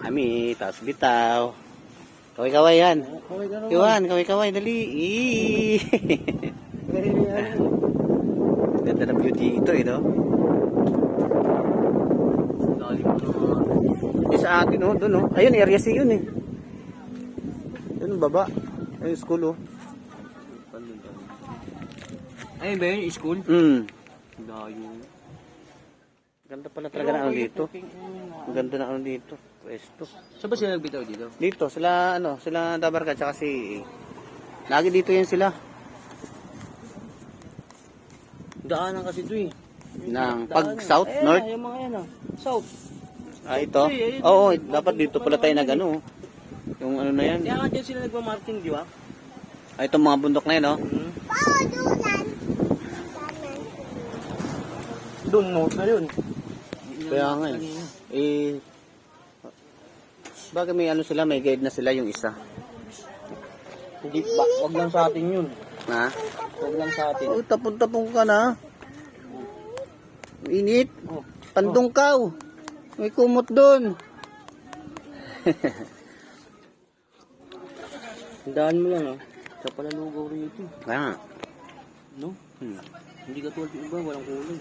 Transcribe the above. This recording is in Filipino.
Kami, taas bitaw. Kaway-kaway yan. Kaway ka naman. Iwan, kaway-kaway, dali. Ganda ng beauty ito, no? Lalim mo naman. Eh, sa atin, oh, doon, oh. Ayun, area C yun, eh. Doon, baba. Ayun, school, oh. Ayun ba yun, school? Layo. Ganda pala talaga na ano dito. Ang ganda na ano dito. Pwesto. Saan ba sila nagbitaw dito? Dito, sila, ano, sila Dabarka, tsaka si... Lagi dito yan sila. Daanan kasi ito eh. Ng pag-south, north. Yung mga yan ah. South. Ah, ito? Oo, dapat dito pala tayo nag, ano, yung ano na yan. Kaya nga dyan sila nagmamarking, di ba? Ah, itong mga bundok na yan, oh. Doon, north na yun. Kaya nga, eh. Bagay may ano sila, may guide na sila yung isa. Hindi ba? Wag lang sa atin yun. Ha? Wag lang sa atin. Oh, tapon-tapon ka na. Init. Oh. Pandungkaw. May kumot doon. Tandaan mo lang ah. Sa pala lugaw rito. Kaya nga. No? Hindi ka tulad ng iba, walang kulay.